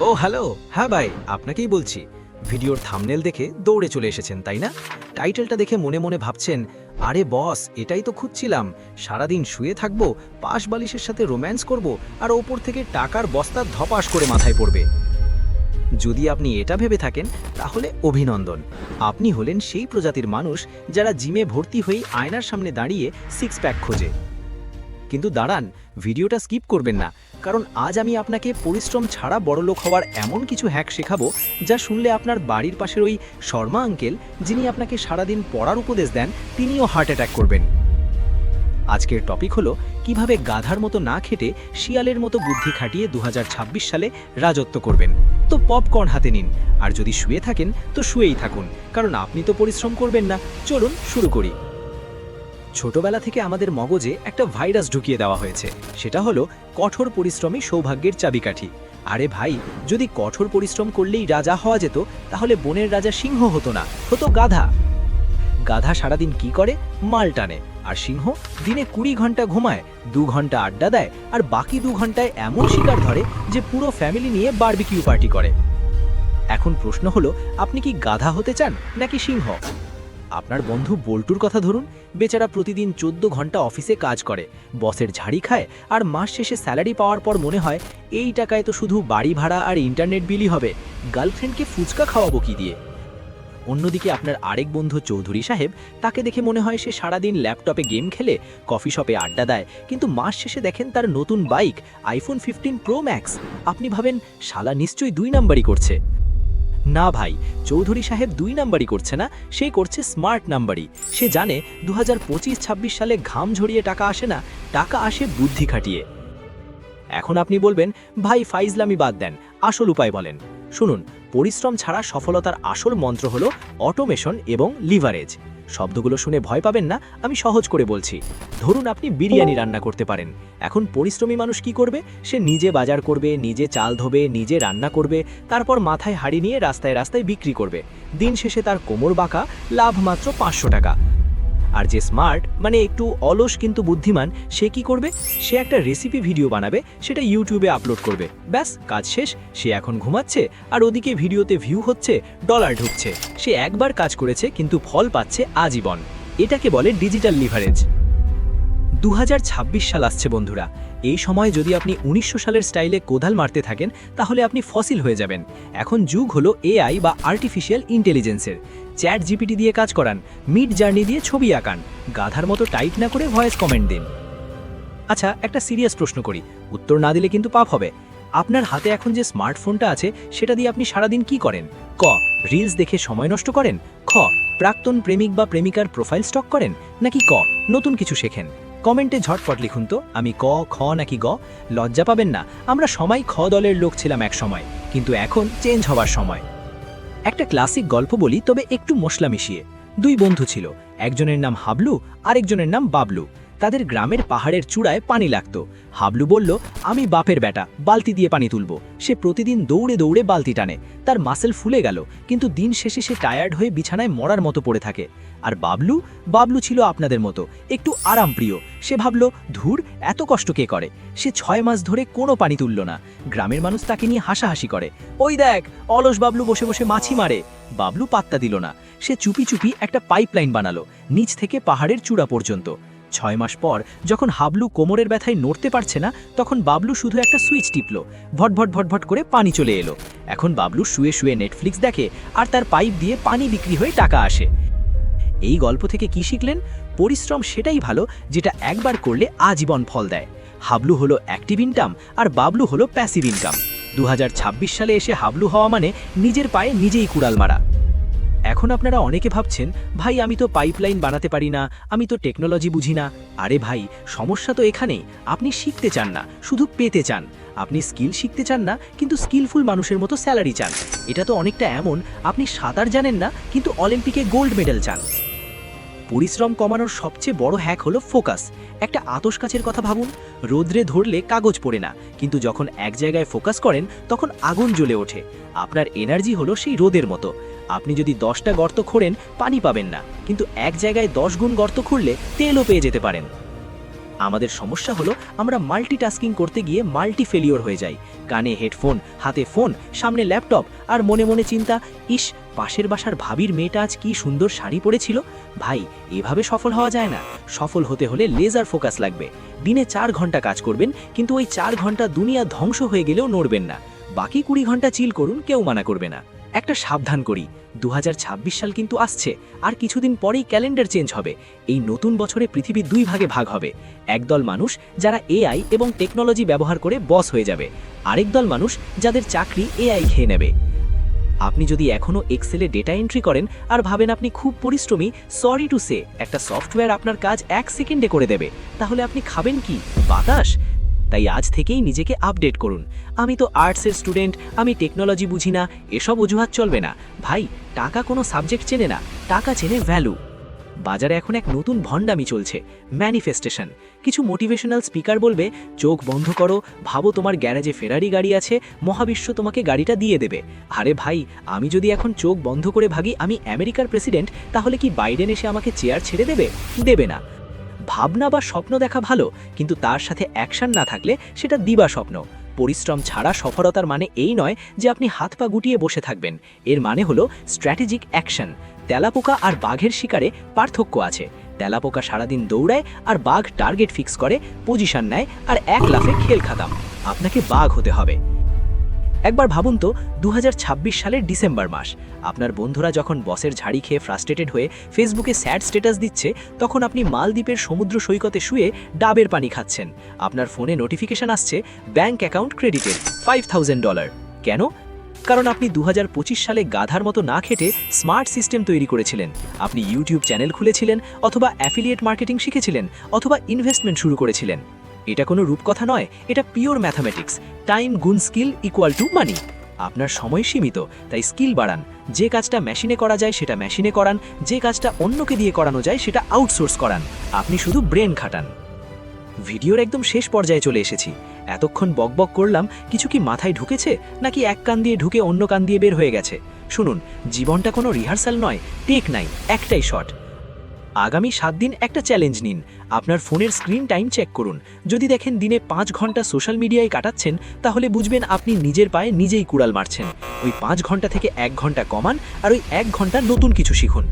ও hello, হ্যাঁ ভাই, আপনাকেই বলছি। ভিডিওর থাম্বনেল দেখে দৌড়ে চলে এসেছেন তাই না? টাইটেলটা দেখে মনে মনে ভাবছেন, আরে বস, এটাই তো খুঁজছিলাম। সারাদিন শুয়ে থাকবো, পাশ বালিশের সাথে রোম্যান্স করব, আর ওপর থেকে টাকার বস্তা ধপাস করে মাথায় পড়বে। যদি আপনি এটা ভেবে থাকেন তাহলে অভিনন্দন। আপনি হলেন সেই প্রজাতির মানুষ যারা জিমে ভর্তি হয়ে আয়নার সামনে দাঁড়িয়ে সিক্স প্যাক খোঁজে। কিন্তু দাঁড়ান, ভিডিওটা স্কিপ করবেন না, কারণ আজ আমি আপনাকে পরিশ্রম ছাড়া বড়লোক হওয়ার এমন কিছু হ্যাক শেখাবো যা শুনলে আপনার বাড়ির পাশের ওই শর্মা আঙ্কেল, যিনি আপনাকে সারাদিন পড়ার উপদেশ দেন, তিনিও হার্ট অ্যাটাক করবেন। আজকের টপিক হলো কিভাবে গাধার মতো না খেটে শিয়ালের মতো বুদ্ধি খাটিয়ে 2026 সালে রাজত্ব করবেন। তো পপকর্ন হাতে নিন, আর যদি শুয়ে থাকেন তো শুয়েই থাকুন, কারণ আপনি তো পরিশ্রম করবেন না। চলুন শুরু করি। ছোটবেলা থেকে আমাদের মগজে একটা ভাইরাস ঢুকিয়ে দেওয়া হয়েছে, সেটা হলো কঠোর পরিশ্রমই সৌভাগ্যের চাবিকাঠি। আরে ভাই, যদি কঠোর পরিশ্রম করলেই রাজা হওয়া যেত, তাহলে বনের রাজা সিংহ হতো না, হতো গাধা। গাধা সারাদিন কি করে? মাল টানে। আর সিংহ দিনে 20 ঘন্টা ঘুমায়, 2 ঘন্টা আড্ডা দেয়, আর বাকি 2 ঘন্টায় এমন শিকার ধরে যে পুরো ফ্যামিলি নিয়ে বারবিকিউ পার্টি করে। এখন প্রশ্ন হলো, আপনি কি গাধা হতে চান নাকি সিংহ? আপনার বন্ধু বল্টুর কথা ধরুন। বেচারা প্রতিদিন 14 ঘন্টা অফিসে কাজ করে, বসের ঝাড়ি খায়, আর মাস শেষে স্যালারি পাওয়ার পর মনে হয় এই টাকায় তো শুধু বাড়ি ভাড়া আর ইন্টারনেট বিলই হবে, গার্লফ্রেন্ডকে ফুচকা খাওয়াবো কি দিয়ে। অন্যদিকে আপনার আরেক বন্ধু চৌধুরী সাহেব, তাকে দেখে মনে হয় সে সারাদিন ল্যাপটপে গেম খেলে, কফি শপে আড্ডা দেয়, কিন্তু মাস শেষে দেখেন তার নতুন বাইক আইফোন 15 প্রো ম্যাক্স। আপনি ভাবেন শালা নিশ্চয়ই 2 নাম্বারই করছে। না ভাই, চৌধুরী সাহেব 2 নাম্বারই করছে না, সে করছে স্মার্ট নাম্বারই। সে জানে 2025-26 সালে ঘাম ঝরিয়ে টাকা আসে না, টাকা আসে বুদ্ধি খাটিয়ে। এখন আপনি বলবেন, ভাই ফাইজলামি বাদ দেন, আসল উপায় বলেন। শুনুন, পরিশ্রম ছাড়া সফলতার আসল মন্ত্র হলো অটোমেশন এবং লিভারেজ। শব্দগুলো শুনে ভয় পাবেন না, আমি সহজ করে বলছি। ধরুন আপনি বিরিয়ানি রান্না করতে পারেন। এখন পরিশ্রমী মানুষ কি করবে? সে নিজে বাজার করবে, নিজে চাল ধোবে, নিজে রান্না করবে, তারপর মাথায় হাঁড়ি নিয়ে রাস্তায় রাস্তায় বিক্রি করবে। দিন শেষে তার কোমর বাঁকা, লাভ মাত্র 500 টাকা। আর যে স্মার্ট, মানে একটু অলস কিন্তু বুদ্ধিমান, সে কি করবে? সে একটা রেসিপি ভিডিও বানাবে, সেটা ইউটিউবে আপলোড করবে, ব্যাস কাজ শেষ। সে এখন ঘুমাচ্ছে, আর ওদিকে ভিডিওতে ভিউ হচ্ছে, ডলার ঢুকছে। সে একবার কাজ করেছে কিন্তু ফল পাচ্ছে আজীবন। এটাকে বলে ডিজিটাল লিভারেজ। 2026 সাল আসছে বন্ধুরা। এই সময় যদি আপনি 1900 সালের স্টাইলে কোদাল মারতে থাকেন, তাহলে আপনি ফসিল হয়ে যাবেন। এখন যুগ হলো এআই বা আর্টিফিশিয়াল ইন্টেলিজেন্সের। চ্যাট জিপিটি দিয়ে কাজ করান, মিড জার্নি দিয়ে ছবি আঁকান, গাধার মতো টাইপ না করে ভয়েস কমেন্ট দিন। আচ্ছা, একটা সিরিয়াস প্রশ্ন করি, উত্তর না দিলে কিন্তু পাপ হবে। আপনার হাতে এখন যে স্মার্টফোনটা আছে, সেটা দিয়ে আপনি সারাদিন কি করেন? ক, রিলস দেখে সময় নষ্ট করেন? খ, প্রাক্তন প্রেমিক বা প্রেমিকার প্রোফাইল স্টক করেন? নাকি ক, নতুন কিছু শেখেন? কমেন্টে ঝটপট লিখুন তো, আমি ক, খ নাকি গ। লজ্জা পাবেন না, আমরা সবাই খ দলের লোক ছিলাম এক সময়, কিন্তু এখন চেঞ্জ হওয়ার সময়। একটা ক্লাসিক গল্প বলি, তবে একটু মশলা মিশিয়ে। 2 বন্ধু ছিল, একজনের নাম হাবলু, আরেকজনের নাম বাবলু। তাদের গ্রামের পাহাড়ের চূড়ায় পানি লাগতো। হাবলু বলল, আমি বাপের বেটা, বালতি দিয়ে পানি তুলব। সে প্রতিদিন দৌড়ে দৌড়ে বালতি টানে, তার মাসেল ফুলে গেল, কিন্তু দিন শেষে সে টায়ার্ড হয়ে বিছানায় মরার মতো পড়ে থাকে। আর বাবলু ছিল আপনাদের মতো, একটু আরামপ্রিয়। সে ভাবল, ধুর, এত কষ্ট কে করে। সে 6 মাস ধরে কোনো পানি তুলল না। গ্রামের মানুষ তাকে নিয়ে হাসাহাসি করে, ওই দেখ, অলস বাবলু বসে বসে মাছি মারে। বাবলু পাত্তা দিল না। সে চুপি চুপি একটা পাইপলাইন বানালো, নিচ থেকে পাহাড়ের চূড়া পর্যন্ত। 6 মাস পর যখন হাবলু কোমরের ব্যথায় নড়তে পারছে না, তখন বাবলু শুধু একটা সুইচ টিপল, ভটভট ভটভট করে পানি চলে এলো। এখন বাবলু শুয়ে শুয়ে নেটফ্লিক্স দেখে, আর তার পাইপ দিয়ে পানি বিক্রি হয়ে টাকা আসে। এই গল্প থেকে কি শিখলেন? পরিশ্রম সেটাই ভালো যেটা একবার করলে আজীবন ফল দেয়। হাবলু হলো অ্যাক্টিভ ইনকাম, আর বাবলু হলো প্যাসিভ ইনকাম। 2026 সালে এসে হাবলু হওয়া মানে নিজের পায়ে নিজেই কুড়াল মারা। এখন আপনারা অনেকে ভাবছেন, ভাই আমি তো পাইপলাইন বানাতে পারি না, আমি তো টেকনোলজি বুঝি না। আরে ভাই, সমস্যা তো এখানেই, আপনি শিখতে চান না, শুধু পেতে চান। আপনি স্কিল শিখতে চান না, কিন্তু স্কিলফুল মানুষের মতো স্যালারি চান। এটা তো অনেকটা এমন, আপনি সাঁতার জানেন না, কিন্তু অলিম্পিকে গোল্ড মেডেল চান। পরিশ্রম কমানোর সবচেয়ে বড় হ্যাক হলো ফোকাস। একটা আতশ কাচের কথা ভাবুন, রোদ্রে ধরলে কাগজ পড়ে না, কিন্তু যখন এক জায়গায় ফোকাস করেন তখন আগুন জ্বলে ওঠে। আপনার এনার্জি হলো সেই রোদের মতো। আপনি যদি 10টা গর্ত খোঁড়েন, পানি পাবেন না, কিন্তু এক জায়গায় 10 গুণ গর্ত খুঁড়লে তেলও পেয়ে যেতে পারেন। আমাদের সমস্যা হলো আমরা মাল্টিটাস্কিং করতে গিয়ে মাল্টি ফেলিওর হয়ে যাই। কানে হেডফোন, হাতে ফোন, সামনে ল্যাপটপ, আর মনে মনে চিন্তা, ইস, পাশের বাসার ভাবির মেয়েটা আজ কি সুন্দর শাড়ি পরেছিল। ভাই, এভাবে সফল হওয়া যায় না। সফল হতে হলে লেজার ফোকাস লাগবে। দিনে 4 ঘন্টা কাজ করবেন, কিন্তু ওই 4 ঘন্টা দুনিয়া ধ্বংস হয়ে গেলেও নড়বেন না। বাকি 20 ঘন্টা চিল করুন, কেউ মানা করবে না। একটা সাবধান করি, 2026 সাল কিন্তু আসছে, আর কিছুদিন পরেই ক্যালেন্ডার চেঞ্জ হবে। এই নতুন বছরে পৃথিবী 2 ভাগে ভাগ হবে। একদল মানুষ যারা এআই এবং টেকনোলজি ব্যবহার করে বস হয়ে যাবে, আরেক দল মানুষ যাদের চাকরি এআই খেয়ে নেবে। আপনি যদি এখনও এক্সেলে ডেটা এন্ট্রি করেন আর ভাবেন আপনি খুব পরিশ্রমী, সরি টু সে, একটা সফটওয়্যার আপনার কাজ 1 সেকেন্ডে করে দেবে, তাহলে আপনি খাবেন কি, বাতাস? তাই আজ থেকেই নিজেকে আপডেট করুন। আমি তো আর্টসের স্টুডেন্ট, আমি টেকনোলজি বুঝি না, এসব অজুহাত চলবে না। ভাই, টাকা কোনো সাবজেক্ট চেনে না, টাকা চেনে ভ্যালু। বাজারে এখন এক নতুন ভণ্ডামি চলছে, ম্যানিফেস্টেশন। কিছু মোটিভেশনাল স্পিকার বলবে, চোখ বন্ধ করো, ভাবো তোমার গ্যারেজে ফেরারি গাড়ি আছে, মহাবিশ্ব তোমাকে গাড়িটা দিয়ে দেবে। আরে ভাই, আমি যদি এখন চোখ বন্ধ করে ভাগি আমি আমেরিকার প্রেসিডেন্ট, তাহলে কি বাইডেন এসে আমাকে চেয়ার ছেড়ে দেবে? দেবে না। ভাবনা বা স্বপ্ন দেখা ভালো, কিন্তু তার সাথে অ্যাকশন না থাকলে সেটা দিবা স্বপ্ন। পরিশ্রম ছাড়া সফলতার মানে এই নয় যে আপনি হাত পা গুটিয়ে বসে থাকবেন। এর মানে হলো স্ট্র্যাটেজিক অ্যাকশন। তেলাপোকা আর বাঘের শিকারে পার্থক্য আছে। তেলাপোকা সারাদিন দৌড়ায় আর বাঘ টার্গেট ফিক্স করে, পজিশন নেয় আর 1 লাফে খেল খাতাম। আপনাকে বাঘ হতে হবে। একবার ভাবুন তো, 2026 সালের ডিসেম্বর মাস, আপনার বন্ধুরা যখন বসের ঝাড়ি খেয়ে ফ্রাস্ট্রেটেড হয়ে ফেসবুকে স্যাড স্ট্যাটাস দিচ্ছে, তখন আপনি মালদ্বীপের সমুদ্র সৈকতে শুয়ে ডাবের পানি খাচ্ছেন। আপনার ফোনে নোটিফিকেশন আসছে, ব্যাংক অ্যাকাউন্ট ক্রেডিটেড $5000। কেন? কারণ আপনি 2025 সালে গাধার মতো না খেটে স্মার্ট সিস্টেম তৈরি করেছিলেন। আপনি ইউটিউব চ্যানেল খুলেছিলেন, অথবা অ্যাফিলিয়েট মার্কেটিং শিখেছিলেন, অথবা ইনভেস্টমেন্ট শুরু করেছিলেন। এটা কোনো রূপকথা নয়, এটা পিওর ম্যাথামেটিক্স। টাইম গুণ স্কিল ইকুয়াল টু মানি। আপনার সময় সীমিত, তাই স্কিল বাড়ান। যে কাজটা মেশিনে করা যায় সেটা মেশিনে করান, যে কাজটা অন্যকে দিয়ে করানো যায় সেটা আউটসোর্স করান। আপনি শুধু ব্রেন খাটান। ভিডিওর একদম শেষ পর্যায়ে চলে এসেছি। এতক্ষণ বকবক করলাম, কিছু কি মাথায় ঢুকেছে, নাকি এক কান দিয়ে ঢুকে অন্য কান দিয়ে বের হয়ে গেছে? শুনুন, জীবনটা কোনো রিহার্সাল নয়, টেক নাই, একটাই শট। আগামী 7 দিন একটা চ্যালেঞ্জ নিন। আপনার ফোনের স্ক্রিন টাইম চেক করুন। যদি দেখেন দিনে 5 ঘন্টা সোশ্যাল মিডিয়ায় কাটাচ্ছেন, তাহলে বুঝবেন আপনি নিজের পায়ে নিজেই কুড়াল মারছেন। ওই 5 ঘন্টা থেকে 1 ঘন্টা কমান, আর ওই 1 ঘন্টা নতুন কিছু শিখুন।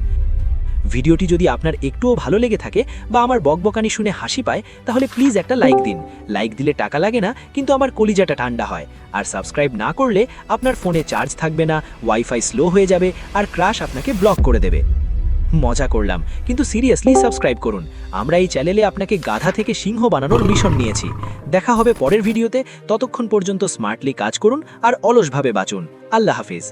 ভিডিওটি যদি আপনার একটুও ভালো লেগে থাকে বা আমার বকবকানি শুনে হাসি পায়, তাহলে প্লিজ একটা লাইক দিন। লাইক দিলে টাকা লাগে না, কিন্তু আমার কলিজাটা ঠান্ডা হয়। আর সাবস্ক্রাইব না করলে আপনার ফোনে চার্জ থাকবে না, ওয়াইফাই স্লো হয়ে যাবে, আর ক্র্যাশ আপনাকে ব্লক করে দেবে। মজা করলাম, কিন্তু সিরিয়াসলি সাবস্ক্রাইব করুন। আমরা এই চ্যানেলে আপনাকে গাধা থেকে সিংহ বানানোর মিশন নিয়েছি। দেখা হবে পরের ভিডিওতে। ততক্ষণ পর্যন্ত স্মার্টলি কাজ করুন আর অলসভাবে বাঁচুন। আল্লাহ হাফিজ।